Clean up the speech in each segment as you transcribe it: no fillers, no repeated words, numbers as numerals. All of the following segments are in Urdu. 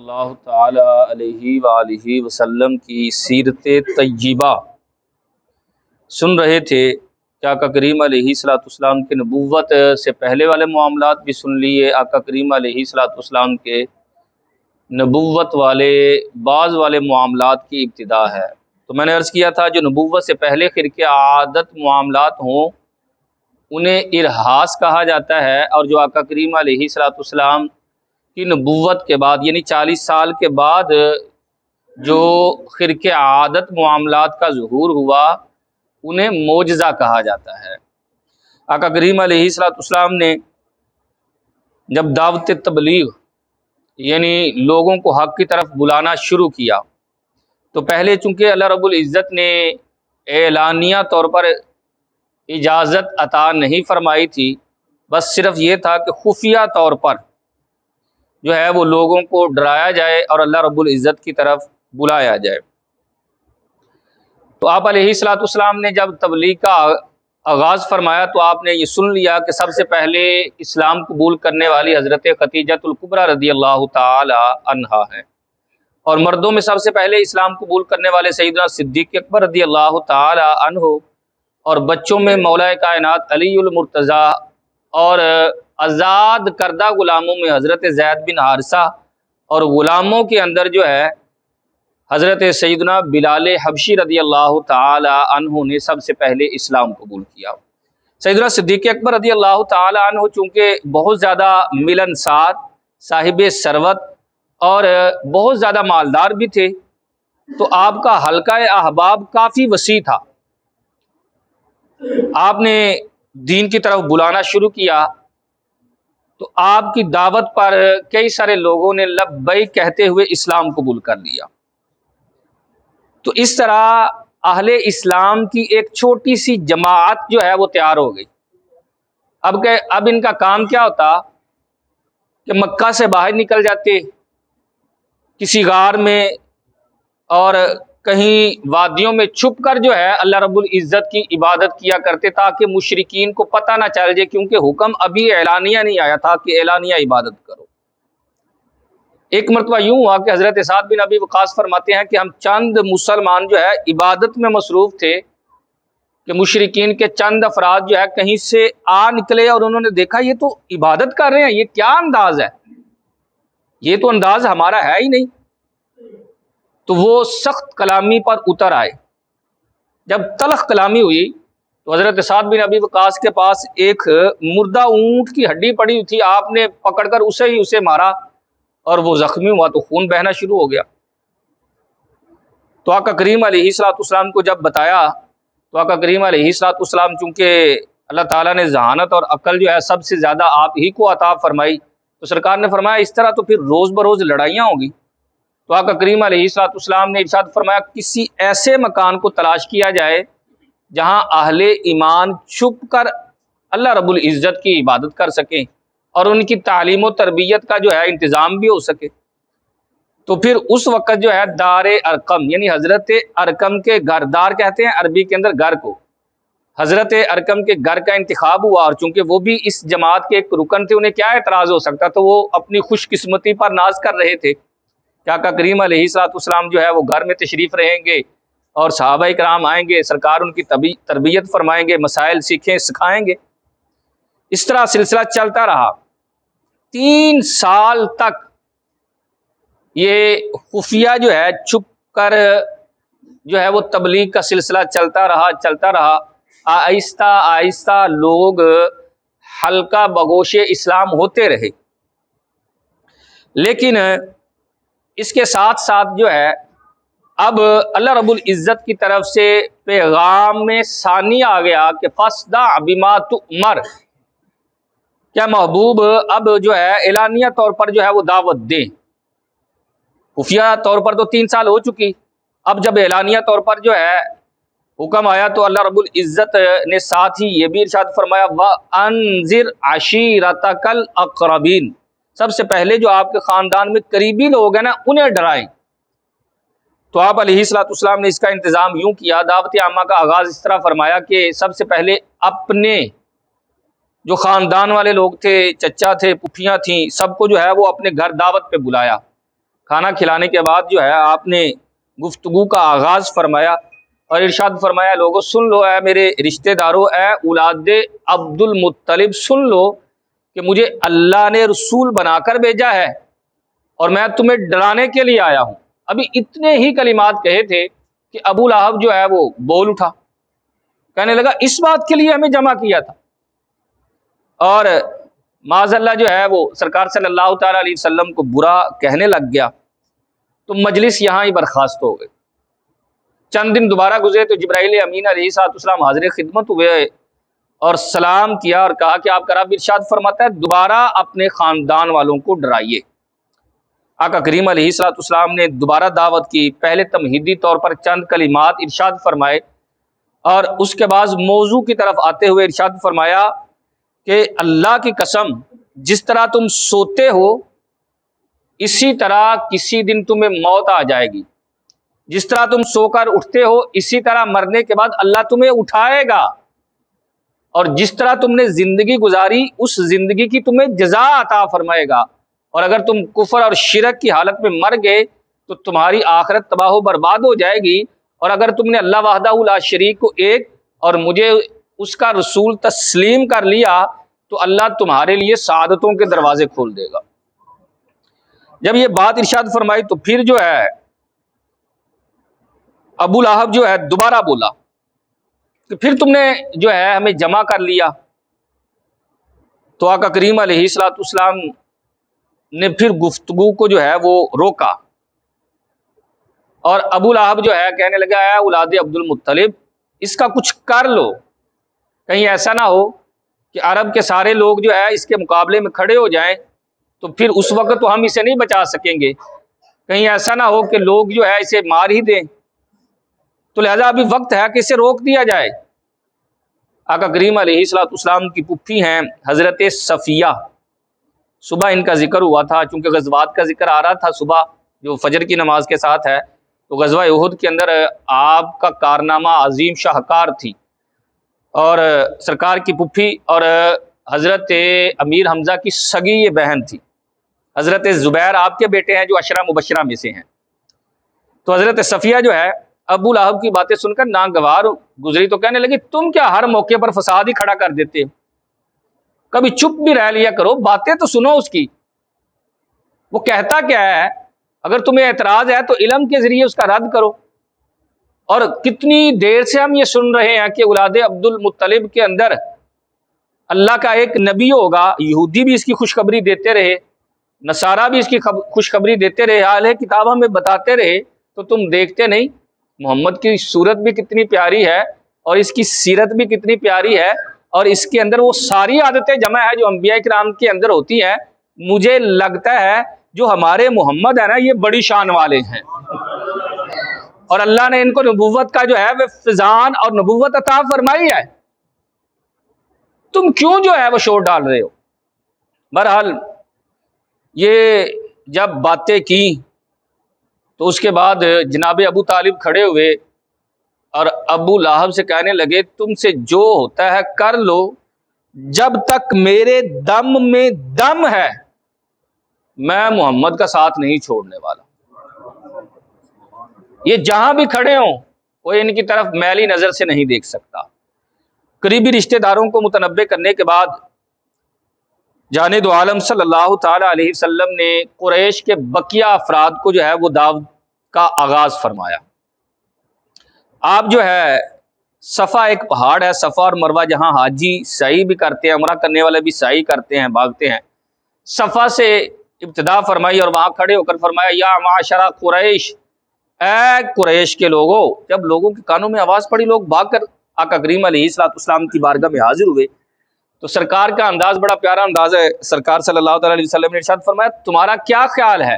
اللہ تعالی علیہ وآلہ وسلم کی سیرت طیبہ سن رہے تھے کہ آقا کریم علیہ السلام کے نبوت سے پہلے والے معاملات بھی سن لیے، آقا کریم علیہ السلام کے نبوت والے بعض والے معاملات کی ابتدا ہے۔ تو میں نے عرض کیا تھا جو نبوت سے پہلے خرق عادت معاملات ہوں انہیں ارہاس کہا جاتا ہے، اور جو آقا کریم علیہ السلام کی نبوت کے بعد یعنی 40 سال کے بعد جو خرق عادت معاملات کا ظہور ہوا انہیں معجزہ کہا جاتا ہے۔ آقا کریم علیہ السلام نے جب دعوت تبلیغ یعنی لوگوں کو حق کی طرف بلانا شروع کیا تو پہلے چونکہ اللہ رب العزت نے اعلانیہ طور پر اجازت عطا نہیں فرمائی تھی، بس صرف یہ تھا کہ خفیہ طور پر جو ہے وہ لوگوں کو ڈرایا جائے اور اللہ رب العزت کی طرف بلایا جائے۔ تو آپ علیہ السلام نے جب تبلیغ کا آغاز فرمایا تو آپ نے یہ سن لیا کہ سب سے پہلے اسلام قبول کرنے والی حضرت خدیجہ الکبریٰ رضی اللہ تعالی عنہا ہے، اور مردوں میں سب سے پہلے اسلام قبول کرنے والے سیدنا صدیق اکبر رضی اللہ تعالی عنہ، اور بچوں میں مولا کائنات علی المرتضیٰ، اور آزاد کردہ غلاموں میں حضرت زید بن حارثہ، اور غلاموں کے اندر جو ہے حضرت سیدنا بلال حبشی رضی اللہ تعالی عنہ نے سب سے پہلے اسلام قبول کیا۔ سیدنا صدیق اکبر رضی اللہ تعالی عنہ چونکہ بہت زیادہ ملنسار، صاحب ثروت اور بہت زیادہ مالدار بھی تھے، تو آپ کا حلقہ احباب کافی وسیع تھا۔ آپ نے دین کی طرف بلانا شروع کیا تو آپ کی دعوت پر کئی سارے لوگوں نے لبیک کہتے ہوئے اسلام قبول کر لیا۔ تو اس طرح اہل اسلام کی ایک چھوٹی سی جماعت جو ہے وہ تیار ہو گئی۔ اب ان کا کام کیا ہوتا کہ مکہ سے باہر نکل جاتے، کسی غار میں اور کہیں وادیوں میں چھپ کر جو ہے اللہ رب العزت کی عبادت کیا کرتے تاکہ مشرکین کو پتہ نہ چل جائے، کیونکہ حکم ابھی اعلانیہ نہیں آیا تھا کہ اعلانیہ عبادت کرو۔ ایک مرتبہ یوں ہوا کہ حضرت سعد بن ابی وقاص فرماتے ہیں کہ ہم چند مسلمان جو ہے عبادت میں مصروف تھے کہ مشرکین کے چند افراد جو ہے کہیں سے آ نکلے اور انہوں نے دیکھا یہ تو عبادت کر رہے ہیں، یہ کیا انداز ہے، یہ تو انداز ہمارا ہے ہی نہیں۔ تو وہ سخت کلامی پر اتر آئے۔ جب تلخ کلامی ہوئی تو حضرت سعد بن ابی وقاص کے پاس ایک مردہ اونٹ کی ہڈی پڑی ہوئی تھی، آپ نے پکڑ کر اسے مارا اور وہ زخمی ہوا تو خون بہنا شروع ہو گیا۔ تو آقا کریم علیہ السلام کو جب بتایا تو آقا کریم علیہ السلام چونکہ اللہ تعالیٰ نے ذہانت اور عقل جو ہے سب سے زیادہ آپ ہی کو عطا فرمائی، تو سرکار نے فرمایا اس طرح تو پھر روز بروز لڑائیاں ہوں گی۔ تو آقا کریم علیہ السلام نے ارشاد فرمایا کسی ایسے مکان کو تلاش کیا جائے جہاں اہل ایمان چھپ کر اللہ رب العزت کی عبادت کر سکیں اور ان کی تعلیم و تربیت کا جو ہے انتظام بھی ہو سکے۔ تو پھر اس وقت جو ہے دار ارقم یعنی حضرت ارقم کے گھر، دار کہتے ہیں عربی کے اندر گھر کو، حضرت ارقم کے گھر کا انتخاب ہوا، اور چونکہ وہ بھی اس جماعت کے ایک رکن تھے انہیں کیا اعتراض ہو سکتا، تو وہ اپنی خوش قسمتی پر ناز کر رہے تھے کہ آقا کریم علیہ السلام جو ہے وہ گھر میں تشریف رہیں گے اور صحابہ کرام آئیں گے، سرکار ان کی تربیت فرمائیں گے، مسائل سیکھیں سکھائیں گے۔ اس طرح سلسلہ چلتا رہا 3 سال تک۔ یہ خفیہ جو ہے چھپ کر جو ہے وہ تبلیغ کا سلسلہ چلتا رہا۔ آہستہ آہستہ لوگ حلقہ بگوش اسلام ہوتے رہے، لیکن اس کے ساتھ ساتھ جو ہے اب اللہ رب العزت کی طرف سے پیغام میں ثانی آ گیا کہ فَاصْدَعْ بِمَا تُؤْمَرْ، کیا محبوب اب جو ہے اعلانیہ طور پر جو ہے وہ دعوت دیں۔ خفیہ طور پر تو 3 سال ہو چکی، اب جب اعلانیہ طور پر جو ہے حکم آیا تو اللہ رب العزت نے ساتھ ہی یہ بھی ارشاد فرمایا وَأَنذِرْ عَشِيرَتَكَ الْأَقْرَبِينَ، سب سے پہلے جو آپ کے خاندان میں قریبی لوگ ہیں نا انہیں ڈرائیں۔ تو آپ علیہ السلام نے اس کا انتظام یوں کیا، دعوت عامہ کا آغاز اس طرح فرمایا کہ سب سے پہلے اپنے جو خاندان والے لوگ تھے، چچا تھے، پھوپھیاں تھیں، سب کو جو ہے وہ اپنے گھر دعوت پہ بلایا، کھانا کھلانے کے بعد جو ہے آپ نے گفتگو کا آغاز فرمایا اور ارشاد فرمایا لوگوں سن لو، اے میرے رشتہ داروں، اے اولاد عبد المطلب سن لو کہ مجھے اللہ نے رسول بنا کر بھیجا ہے اور میں تمہیں ڈرانے کے لیے آیا ہوں۔ ابھی اتنے ہی کلمات کہے تھے کہ ابو لہب جو ہے وہ بول اٹھا، کہنے لگا اس بات کے لیے ہمیں جمع کیا تھا، اور معاذ اللہ جو ہے وہ سرکار صلی اللہ تعالی علیہ وسلم کو برا کہنے لگ گیا، تو مجلس یہاں ہی برخاست ہو گئی۔ چند دن دوبارہ گزرے تو جبرائیل امین علیہ السلام حاضر خدمت ہوئے اور سلام کیا اور کہا کہ آپ کا رب ارشاد فرماتا ہے دوبارہ اپنے خاندان والوں کو ڈرائیے۔ آقا کریم علیہ السلام نے دوبارہ دعوت کی، پہلے تمہیدی طور پر چند کلمات ارشاد فرمائے اور اس کے بعد موضوع کی طرف آتے ہوئے ارشاد فرمایا کہ اللہ کی قسم جس طرح تم سوتے ہو اسی طرح کسی دن تمہیں موت آ جائے گی، جس طرح تم سو کر اٹھتے ہو اسی طرح مرنے کے بعد اللہ تمہیں اٹھائے گا، اور جس طرح تم نے زندگی گزاری اس زندگی کی تمہیں جزا عطا فرمائے گا، اور اگر تم کفر اور شرک کی حالت میں مر گئے تو تمہاری آخرت تباہ و برباد ہو جائے گی، اور اگر تم نے اللہ وحدہ لا شریک کو ایک اور مجھے اس کا رسول تسلیم کر لیا تو اللہ تمہارے لیے سعادتوں کے دروازے کھول دے گا۔ جب یہ بات ارشاد فرمائی تو پھر جو ہے ابو لہب جو ہے دوبارہ بولا کہ پھر تم نے جو ہے ہمیں جمع کر لیا، تو آقا کریم علیہ السلام نے پھر گفتگو کو جو ہے وہ روکا اور ابو لہب جو ہے کہنے لگا ہے اولاد عبد المطلب اس کا کچھ کر لو، کہیں ایسا نہ ہو کہ عرب کے سارے لوگ جو ہے اس کے مقابلے میں کھڑے ہو جائیں تو پھر اس وقت تو ہم اسے نہیں بچا سکیں گے، کہیں ایسا نہ ہو کہ لوگ جو ہے اسے مار ہی دیں، تو لہذا ابھی وقت ہے کہ اسے روک دیا جائے۔ آقا کریم علیہ السلام کی پھوپھی ہیں حضرت صفیہ، صبح ان کا ذکر ہوا تھا چونکہ غزوات کا ذکر آ رہا تھا صبح جو فجر کی نماز کے ساتھ ہے، تو غزوہ احد کے اندر آپ کا کارنامہ عظیم شاہکار تھی، اور سرکار کی پھوپھی اور حضرت امیر حمزہ کی سگی یہ بہن تھی، حضرت زبیر آپ کے بیٹے ہیں جو عشرہ مبشرہ میں سے ہیں۔ تو حضرت صفیہ جو ہے ابو لہب کی باتیں سن کر ناگوار گزری تو کہنے لگی تم کیا ہر موقع پر فساد ہی کھڑا کر دیتے ہو، کبھی چپ بھی رہ لیا کرو، باتیں تو سنو اس کی، وہ کہتا کیا ہے، اگر تمہیں اعتراض ہے تو علم کے ذریعے اس کا رد کرو۔ اور کتنی دیر سے ہم یہ سن رہے ہیں کہ اولاد عبد المطلب کے اندر اللہ کا ایک نبی ہوگا، یہودی بھی اس کی خوشخبری دیتے رہے، نصارہ بھی اس کی خوشخبری دیتے رہے، اہل کتاب ہمیں بتاتے رہے، تو تم دیکھتے نہیں محمد کی صورت بھی کتنی پیاری ہے اور اس کی سیرت بھی کتنی پیاری ہے، اور اس کے اندر وہ ساری عادتیں جمع ہے جو انبیاء کرام کے اندر ہوتی ہیں۔ مجھے لگتا ہے جو ہمارے محمد ہے نا یہ بڑی شان والے ہیں، اور اللہ نے ان کو نبوت کا جو ہے وہ فضان اور نبوت عطا فرمائی ہے، تم کیوں جو ہے وہ شور ڈال رہے ہو؟ بہرحال یہ جب باتیں کی تو اس کے بعد جناب ابو طالب کھڑے ہوئے اور ابو لہب سے کہنے لگے تم سے جو ہوتا ہے کر لو، جب تک میرے دم میں دم ہے میں محمد کا ساتھ نہیں چھوڑنے والا۔ یہ جہاں بھی کھڑے ہوں کوئی ان کی طرف میلی نظر سے نہیں دیکھ سکتا۔ قریبی رشتہ داروں کو متنبع کرنے کے بعد جانے دو عالم صلی اللہ تعالی علیہ وسلم نے قریش کے بقیہ افراد کو جو ہے وہ دعوت کا آغاز فرمایا۔ آپ جو ہے صفا ایک پہاڑ ہے، صفا اور مروہ جہاں حاجی سعی بھی کرتے ہیں، عمرہ کرنے والے بھی سعی کرتے ہیں، بھاگتے ہیں، صفا سے ابتدا فرمائی اور وہاں کھڑے ہو کر فرمایا یا معاشرہ قریش، اے قریش کے لوگوں۔ جب لوگوں کے کانوں میں آواز پڑی لوگ بھاگ کر آقا کریم علیہ السلام کی بارگاہ میں حاضر ہوئے، تو سرکار کا انداز بڑا پیارا انداز ہے۔ سرکار صلی اللہ تعالی علیہ وسلم نے ارشاد فرمایا تمہارا کیا خیال ہے؟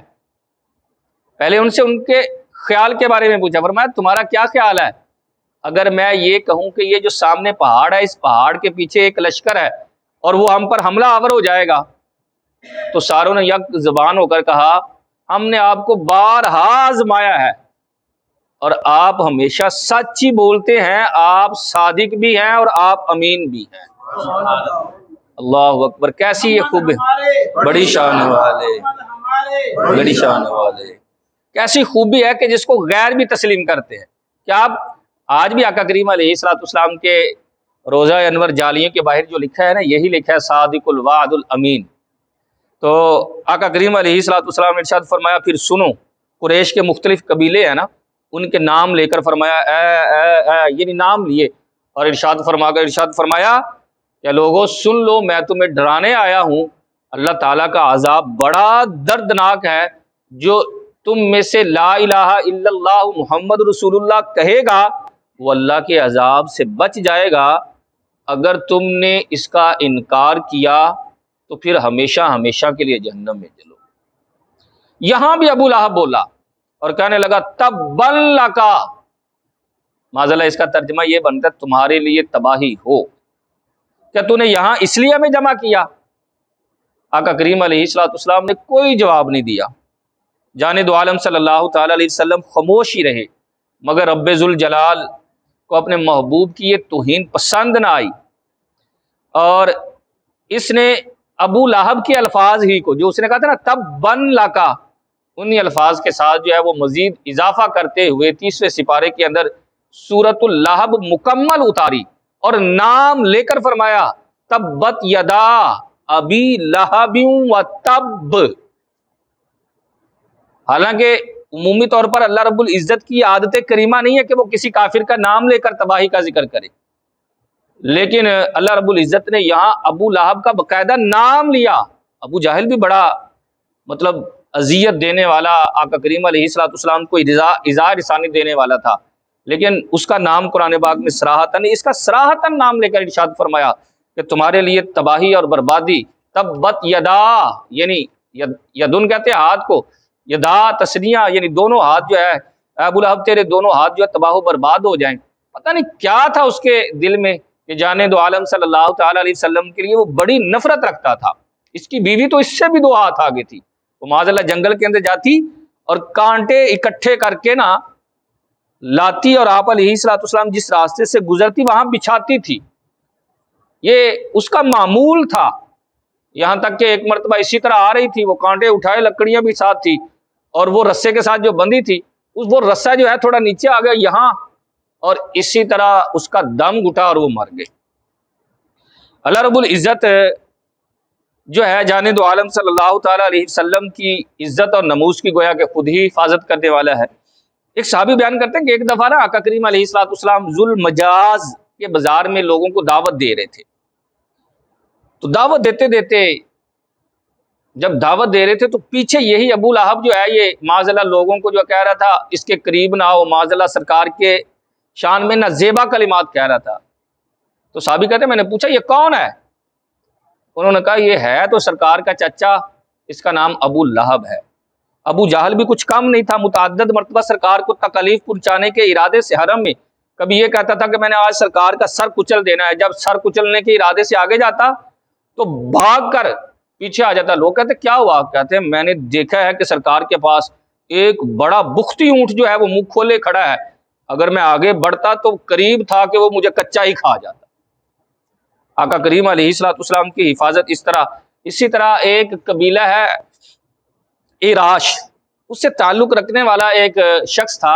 پہلے ان سے ان کے خیال کے بارے میں پوچھا، فرمایا تمہارا کیا خیال ہے اگر میں یہ کہوں کہ یہ جو سامنے پہاڑ ہے اس پہاڑ کے پیچھے ایک لشکر ہے اور وہ ہم پر حملہ آور ہو جائے گا؟ تو ساروں نے یک زبان ہو کر کہا ہم نے آپ کو بارہا آزمایا ہے اور آپ ہمیشہ سچ ہی بولتے ہیں، آپ صادق بھی ہیں اور آپ امین بھی ہیں۔ اللہ اکبر، کیسی یہ خوب بڑی شان والے، بڑی شان والے. کیسی خوبی ہے کہ جس کو غیر بھی تسلیم کرتے ہیں. کیا آپ آج بھی آقا کریم علیہ الصلوۃ والسلام کے روضہ انور جالیوں کے باہر جو لکھا ہے نا، یہی لکھا ہے صادق الوعد الامین. تو آقا کریم علیہ الصلوۃ والسلام نے ارشاد فرمایا، پھر سنو، قریش کے مختلف قبیلے ہیں نا، ان کے نام لے کر فرمایا اے یعنی نام لیے، اور ارشاد فرمایا کہ لوگوں سن لو، میں تمہیں ڈرانے آیا ہوں. اللہ تعالیٰ کا عذاب بڑا دردناک ہے. جو تم میں سے لا الہ الا اللہ محمد رسول اللہ کہے گا وہ اللہ کے عذاب سے بچ جائے گا. اگر تم نے اس کا انکار کیا تو پھر ہمیشہ ہمیشہ کے لیے جہنم میں جلو. یہاں بھی ابو لہب بولا اور کہنے لگا تبا لکا، معاذ اللہ اس کا ترجمہ یہ بنتا ہے تمہارے لیے تباہی ہو. کیا تو نے یہاں اس لیے ہمیں جمع کیا؟ آقا کریم علیہ الصلوۃ والسلام نے کوئی جواب نہیں دیا. جانے دو عالم صلی اللہ تعالی علیہ وسلم خاموش ہی رہے، مگر رب ذوالجلال کو اپنے محبوب کی یہ توہین پسند نہ آئی، اور اس نے ابو لہب کے الفاظ ہی کو، جو اس نے کہا تھا نا تبا لکا، انہی الفاظ کے ساتھ جو ہے وہ مزید اضافہ کرتے ہوئے 30ویں سپارے کے اندر سورۃ اللہب مکمل اتاری اور نام لے کر فرمایا تبت یدا ابی لہب و تب. حالانکہ عمومی طور پر اللہ رب العزت کی عادت کریمہ نہیں ہے کہ وہ کسی کافر کا نام لے کر تباہی کا ذکر کرے، لیکن اللہ رب العزت نے یہاں ابو لہب کا باقاعدہ نام لیا. ابو جہل بھی بڑا مطلب اذیت دینے والا، آقا کریم علیہ الصلوۃ والسلام کو ایذا رسانی دینے والا تھا، لیکن اس کا نام قرآن پاک میں صراحتاً، اس کا صراحتاً نام لے کر ارشاد فرمایا کہ تمہارے لیے تباہی اور بربادی. تبت یدا یعنی یدن کہتے ہیں ہاتھ کو، یدا تسنیہ یعنی دونوں ہاتھ جو ہے، ابو لہب تیرے دونوں ہاتھ جو ہے تباہ و برباد ہو جائیں. پتہ نہیں کیا تھا اس کے دل میں کہ جانے دو عالم صلی اللہ تعالی علیہ وسلم کے لیے وہ بڑی نفرت رکھتا تھا. اس کی بیوی تو اس سے بھی 2 ہاتھ آگے تھی، وہ معاذ اللہ جنگل کے اندر جاتی اور کانٹے اکٹھے کر کے نا لاتی، اور آپ علیہ الصلوۃ والسلام جس راستے سے گزرتی وہاں بچھاتی تھی. یہ اس کا معمول تھا. یہاں تک کہ ایک مرتبہ اسی طرح آ رہی تھی، وہ کانٹے اٹھائے، لکڑیاں بھی ساتھ تھی، اور وہ رسے کے ساتھ جو بندھی تھی وہ رسہ جو ہے تھوڑا نیچے آ گیا یہاں، اور اسی طرح اس کا دم گھٹا اور وہ مر گئے. اللہ رب العزت جو ہے جانے دو عالم صلی اللہ تعالی علیہ وسلم کی عزت اور نموز کی گویا کہ خود ہی حفاظت کرنے والا ہے. ایک صحابی بیان کرتے ہیں کہ ایک دفعہ نا آقا کریم علیہ الصلوۃ والسلام ذوالمجاز کے بازار میں لوگوں کو دعوت دے رہے تھے. تو دعوت دیتے دیتے جب دعوت دے رہے تھے تو پیچھے یہی ابو لہب جو ہے یہ معاذ اللہ لوگوں کو جو کہہ رہا تھا اس کے قریب نہ ہو، معاذ اللہ سرکار کے شان میں نہ زیبا کلمات کہہ رہا تھا. تو صحابی کہتے ہیں میں نے پوچھا یہ کون ہے؟ انہوں نے کہا یہ ہے تو سرکار کا چچا، اس کا نام ابو لہب ہے. ابو جہل بھی کچھ کم نہیں تھا، متعدد مرتبہ سرکار کو تکلیف پہنچانے کے ارادے سے حرم میں کبھی یہ کہتا تھا کہ میں نے آج سرکار کا سر کچل دینا ہے. جب سر کچلنے کے ارادے سے آگے جاتا تو بھاگ کر پیچھے آ جاتا. لوگ کہتے کیا ہوا؟ کہتے ہیں میں نے دیکھا ہے کہ سرکار کے پاس ایک بڑا بختی اونٹ جو ہے وہ منہ کھولے کھڑا ہے، اگر میں آگے بڑھتا تو قریب تھا کہ وہ مجھے کچا ہی کھا جاتا. آقا کریم علیہ الصلوۃ والسلام کی حفاظت اس طرح. اسی طرح ایک قبیلہ ہے ایراش، اس سے تعلق رکھنے والا ایک شخص تھا،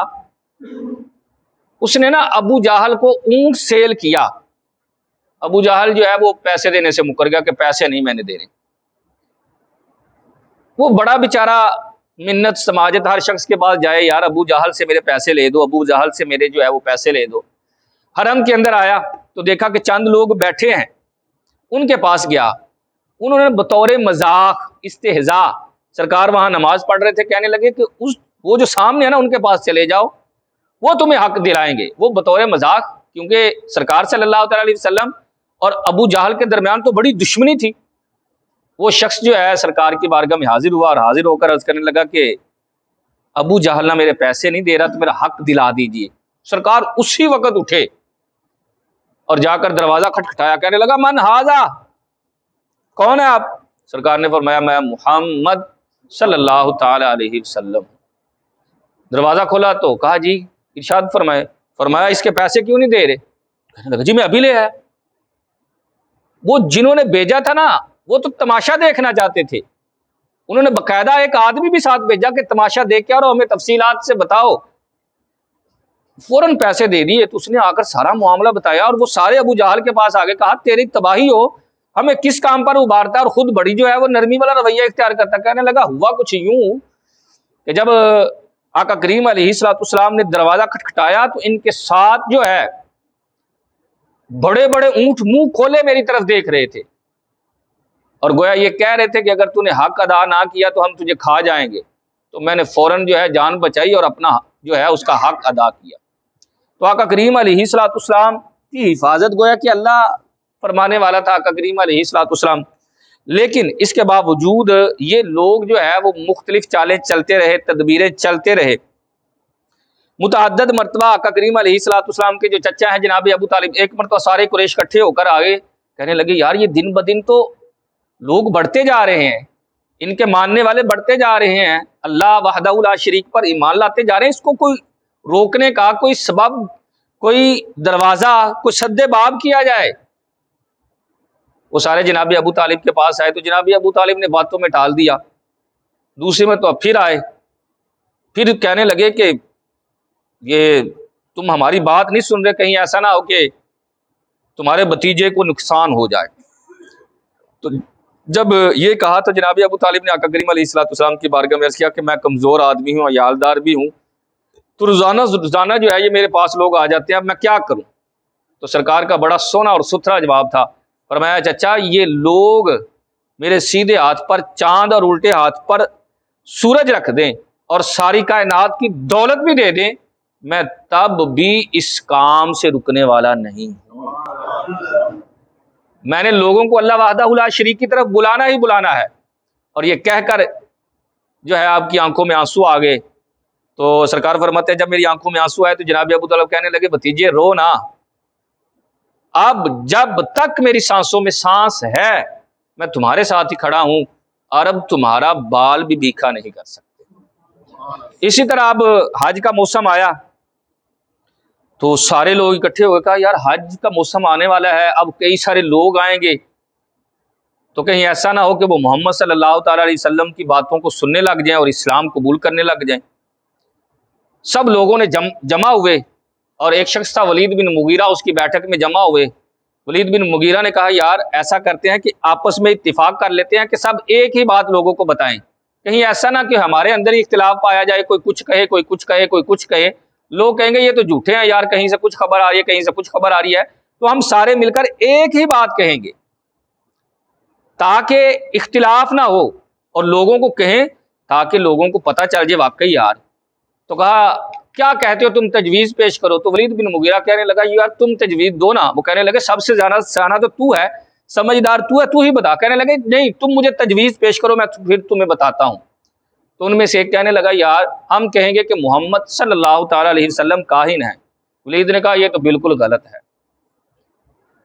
اس نے نا ابو جہل کو اونٹ سیل کیا. ابو جہل جو ہے وہ پیسے دینے سے مکر گیا کہ پیسے نہیں میں نے دینے. وہ بڑا بیچارہ منت سماجت ہر شخص کے پاس جائے، یار ابو جہل سے میرے پیسے لے دو، ابو جہل سے میرے جو ہے وہ پیسے لے دو. حرم کے اندر آیا تو دیکھا کہ چند لوگ بیٹھے ہیں، ان کے پاس گیا. انہوں نے بطور مذاق استہزاء، سرکار وہاں نماز پڑھ رہے تھے، کہنے لگے کہ وہ جو سامنے ہے نا ان کے پاس چلے جاؤ، وہ تمہیں حق دلائیں گے. وہ بطور مذاق، کیونکہ سرکار صلی اللہ تعالی علیہ وسلم اور ابو جہل کے درمیان تو بڑی دشمنی تھی. وہ شخص جو ہے سرکار کی بارگاہ میں حاضر ہوا اور حاضر ہو کر عرض کرنے لگا کہ ابو جہل نہ میرے پیسے نہیں دے رہا تو میرا حق دلا دیجئے. سرکار اسی وقت اٹھے اور جا کر دروازہ کھٹکھٹایا، کہنے لگا من ھذا، کون ہے آپ؟ سرکار نے فرمایا میں محمد صلی اللہ تعالی علیہ وسلم. دروازہ کھولا تو کہا جی ارشاد فرمائے. فرمایا اس کے پیسے کیوں نہیں دے رہے؟ کہنے لگا جی میں ابھی لے آیا. وہ جنہوں نے بھیجا تھا نا وہ تو تماشا دیکھنا چاہتے تھے، انہوں نے باقاعدہ ایک آدمی بھی ساتھ بھیجا کہ تماشا دیکھ کے اور ہمیں تفصیلات سے بتاؤ، فوراً پیسے دے دیے۔ تو اس نے آ کر سارا معاملہ بتایا اور وہ سارے ابو جہل کے پاس آگے کہا تیری تباہی ہو، ہمیں کس کام پر ابھارتا ہے، اور خود بڑی جو ہے وہ نرمی والا رویہ اختیار کرتا ہے۔ کہنے لگا ہوا کچھ یوں کہ جب آقا کریم علیہ الصلوۃ والسلام نے دروازہ کھٹکھٹایا تو ان کے ساتھ جو ہے بڑے بڑے اونٹ منہ کھولے میری طرف دیکھ رہے تھے، اور گویا یہ کہہ رہے تھے کہ اگر تو نے حق ادا نہ کیا تو ہم تجھے کھا جائیں گے۔ تو میں نے فوراً جو ہے جان بچائی اور اپنا جو ہے اس کا حق ادا کیا۔ تو آقا کریم علیہ الصلوۃ والسلام کی حفاظت گویا کہ اللہ فرمانے والا تھا، آقا کریم علیہ الصلوۃ والسلام۔ لیکن اس کے باوجود یہ لوگ جو ہے وہ مختلف چالیں چلتے رہے، تدبیریں چلتے رہے۔ متعدد مرتبہ آقا کریم علیہ الصلوۃ والسلام کے جو چچا ہیں جناب ابو طالب، ایک مرتبہ سارے قریش اکٹھے ہو کر آگے کہنے لگے یار یہ دن بدن تو لوگ بڑھتے جا رہے ہیں، ان کے ماننے والے بڑھتے جا رہے ہیں، اللہ وحدہ لا شریک پر ایمان لاتے جا رہے ہیں، اس کو کوئی روکنے کا کوئی سبب، کوئی دروازہ، کوئی سد باب کیا جائے۔ وہ سارے جناب ابو طالب کے پاس آئے تو جناب ابو طالب نے باتوں میں ٹال دیا، دوسری میں تو اب پھر آئے، پھر کہنے لگے کہ یہ تم ہماری بات نہیں سن رہے، کہیں ایسا نہ ہو کہ تمہارے بھتیجے کو نقصان ہو جائے۔ تو جب یہ کہا تو جناب ابو طالب نے آقا کریم علیہ الصلوۃ والسلام کی بارگاہ میں عرض کیا کہ میں کمزور آدمی ہوں، عیالدار بھی ہوں، تو روزانہ جو ہے یہ میرے پاس لوگ آ جاتے ہیں، اب میں کیا کروں؟ تو سرکار کا بڑا سونا اور ستھرا جواب تھا، فرمایا چچا یہ لوگ میرے سیدھے ہاتھ پر چاند اور الٹے ہاتھ پر سورج رکھ دیں اور ساری کائنات کی دولت بھی دے دیں، میں تب بھی اس کام سے رکنے والا نہیں ہوں۔ میں نے لوگوں کو اللہ وحدہ لا شریک کی طرف بلانا ہی بلانا ہے۔ اور یہ کہہ کر جو ہے آپ کی آنکھوں میں آنسو آ گئے۔ تو سرکار فرماتے ہیں جب میری آنکھوں میں آنسو آئے تو جناب ابو طالب کہنے لگے بھتیجے رو نہ، اب جب تک میری سانسوں میں سانس ہے میں تمہارے ساتھ ہی کھڑا ہوں، اور اب تمہارا بال بھی بھیکھا نہیں کر سکتے۔ اسی طرح اب حج کا موسم آیا تو سارے لوگ اکٹھے ہوئے، کہا یار حج کا موسم آنے والا ہے، اب کئی سارے لوگ آئیں گے تو کہیں ایسا نہ ہو کہ وہ محمد صلی اللہ تعالی علیہ وسلم کی باتوں کو سننے لگ جائیں اور اسلام قبول کرنے لگ جائیں۔ سب لوگوں نے جمع ہوئے اور ایک شخص تھا ولید بن مغیرہ، اس کی بیٹھک میں جمع ہوئے۔ ولید بن مغیرہ نے کہا یار ایسا کرتے ہیں کہ آپس میں اتفاق کر لیتے ہیں کہ سب ایک ہی بات لوگوں کو بتائیں، کہیں ایسا نہ کہ ہمارے اندر ہی اختلاف پایا جائے، کوئی کچھ کہے کوئی کچھ کہے کوئی کچھ کہے، لوگ کہیں گے یہ تو جھوٹے ہیں یار، کہیں سے کچھ خبر آ رہی ہے کہیں سے کچھ خبر آ رہی ہے، تو ہم سارے مل کر ایک ہی بات کہیں گے تاکہ اختلاف نہ ہو، اور لوگوں کو کہیں تاکہ لوگوں کو پتہ چل جائے واقعی یار۔ تو کہا کیا کہتے ہو تم، تجویز پیش کرو۔ تو ولید بن مغیرہ کہنے لگا یار تم تجویز دو نا۔ وہ کہنے لگے سب سے زیادہ سیاح تو تو ہے، سمجھدار تو ہے، تو ہی بتا۔ کہنے لگے نہیں تم مجھے تجویز پیش کرو میں پھر تمہیں بتاتا ہوں۔ تو ان میں سے ایک کہنے لگا یار ہم کہیں گے کہ محمد صلی اللہ تعالی علیہ وسلم کاہن ہے۔ ولید نے کہا یہ تو بالکل غلط ہے۔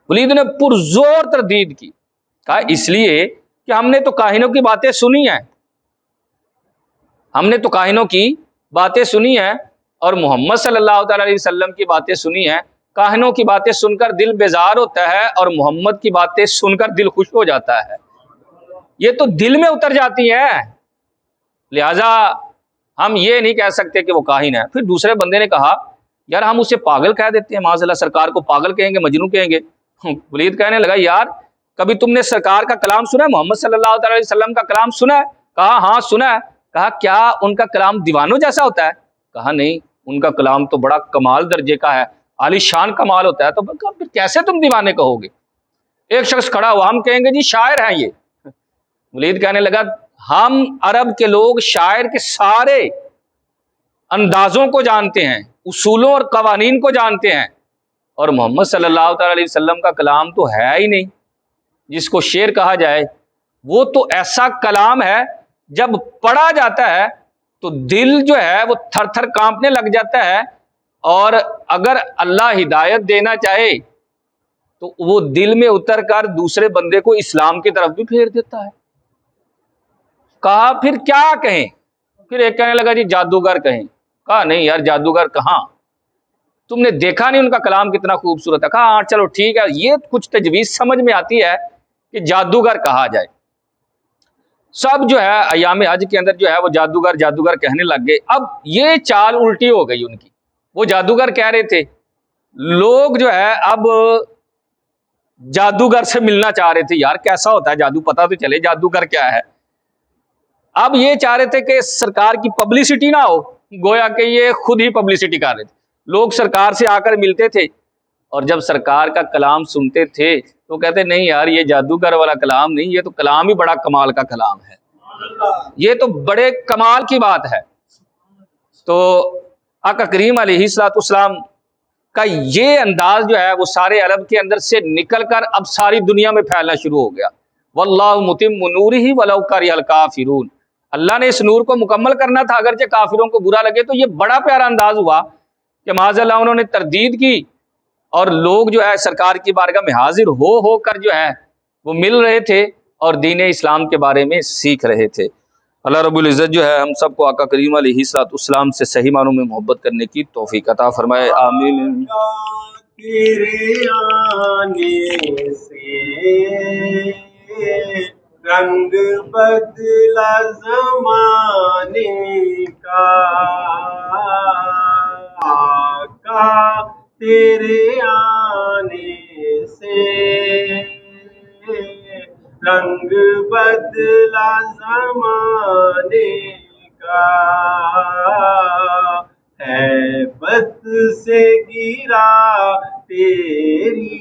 ولید نے پرزور تردید کی، کہا اس لیے کہ ہم نے تو کاہنوں کی باتیں سنی ہیں، ہم نے تو کاہنوں کی باتیں سنی ہیں اور محمد صلی اللہ تعالی علیہ وسلم کی باتیں سنی ہیں۔ کاہنوں کی باتیں سن کر دل بیزار ہوتا ہے اور محمد کی باتیں سن کر دل خوش ہو جاتا ہے، یہ تو دل میں اتر جاتی ہیں، لہذا ہم یہ نہیں کہہ سکتے کہ وہ کاہن ہے۔ پھر دوسرے بندے نے کہا یار ہم اسے پاگل کہہ دیتے ہیں، معاذ اللہ سرکار کو پاگل کہیں گے، مجنون کہیں گے۔ ولید کہنے لگا یار کبھی تم نے سرکار کا کلام سنا ہے، محمد صلی اللہ تعالی علیہ وسلم کا کلام سنا ہے؟ کہا ہاں سنا ہے۔ کہا کیا ان کا کلام دیوانوں جیسا ہوتا ہے؟ کہا نہیں، ان کا کلام تو بڑا کمال درجے کا ہے، عالی شان کمال ہوتا ہے۔ تو پھر کیسے تم دیوانے کہو گے؟ ایک شخص کھڑا ہوا، ہم کہیں گے جی شاعر ہیں یہ۔ ولید کہنے لگا ہم عرب کے لوگ شاعر کے سارے اندازوں کو جانتے ہیں، اصولوں اور قوانین کو جانتے ہیں، اور محمد صلی اللہ تعالی علیہ وسلم کا کلام تو ہے ہی نہیں جس کو شعر کہا جائے۔ وہ تو ایسا کلام ہے جب پڑھا جاتا ہے تو دل جو ہے وہ تھر تھر کانپنے لگ جاتا ہے، اور اگر اللہ ہدایت دینا چاہے تو وہ دل میں اتر کر دوسرے بندے کو اسلام کی طرف بھی پھیر دیتا ہے۔ کہا پھر کیا کہیں؟ پھر ایک کہنے لگا جی جادوگر کہیں۔ کہا نہیں یار جادوگر کہاں، تم نے دیکھا نہیں ان کا کلام کتنا خوبصورت ہے۔ کہا ہاں چلو ٹھیک ہے، یہ کچھ تجویز سمجھ میں آتی ہے کہ جادوگر کہا جائے۔ سب جو ہے ایام حج کے اندر جو ہے وہ جادوگر جادوگر کہنے لگ گئے. اب یہ چال الٹی ہو گئی ان کی. وہ جادوگر کہہ رہے تھے, لوگ جو ہے اب جادوگر سے ملنا چاہ رہے تھے, یار کیسا ہوتا ہے جادو, پتہ تو چلے جادوگر کیا ہے. اب یہ چاہ رہے تھے کہ سرکار کی پبلسٹی نہ ہو, گویا کہ یہ خود ہی پبلسٹی کر رہے تھے. لوگ سرکار سے آ کر ملتے تھے اور جب سرکار کا کلام سنتے تھے تو کہتے نہیں یار یہ جادوگر والا کلام نہیں, یہ تو کلام ہی بڑا کمال کا کلام ہے, یہ تو بڑے کمال کی بات ہے. تو آقا کریم علیہ الصلوۃ والسلام کا یہ انداز جو ہے وہ سارے عرب کے اندر سے نکل کر اب ساری دنیا میں پھیلنا شروع ہو گیا. واللہ متم نورہ ولو کرہ الکافرون, اللہ نے اس نور کو مکمل کرنا تھا اگرچہ کافروں کو برا لگے. تو یہ بڑا پیارا انداز ہوا کہ معاذ اللہ انہوں نے تردید کی اور لوگ جو ہے سرکار کی بارگاہ میں حاضر ہو کر جو ہے وہ مل رہے تھے اور دین اسلام کے بارے میں سیکھ رہے تھے. اللہ رب العزت جو ہے ہم سب کو آقا کریم علیہ الصلوۃ والسلام سے صحیح معنوں میں محبت کرنے کی توفیق عطا فرمائے, آمین. تیرے آنے سے رنگ بدلا زمانے کا, آقا تیرے آنے سے رنگ بدلا زمانے کا, ہیبت سے گرا تیری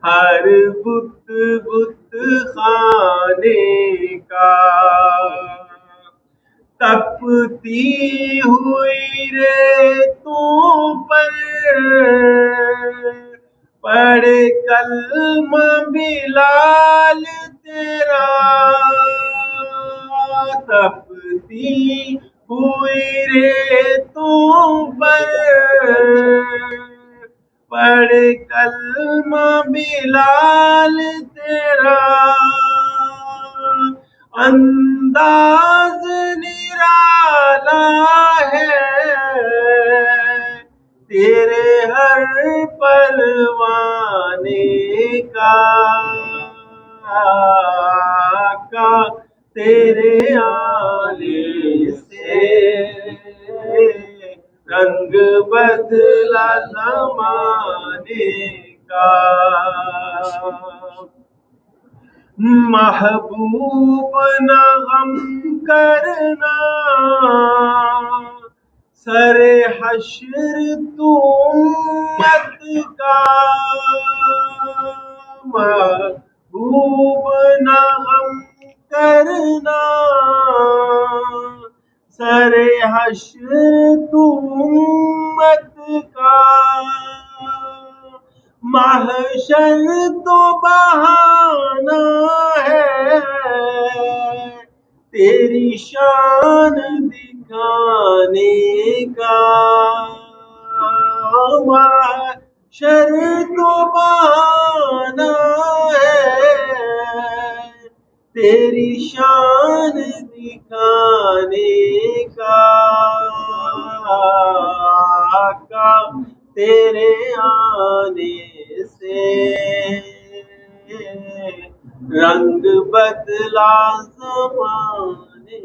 ہر بت بت خانے کا, تپتی ہوئی ریتوں پر پڑھ کلمہ بلال تیرا, تپتی ہوئی ریتوں پر پڑھ کلمہ بلال تیرا, انداز نرالا ہے تیرے ہر پروانے کا, آقا تیرے آنے سے رنگ بدلا زمانے کا, محبوب نہ غم کرنا سر حشر تو امت کا, محبوب نہ غم کرنا سر حشر تو امت کا, محشر تو بہانہ ہے تیری شان دکھانے کا, محشر تو بہانہ ہے تیری شان دکھانے کا, آقا تیرے آنے سے رنگ بدلا زمانے.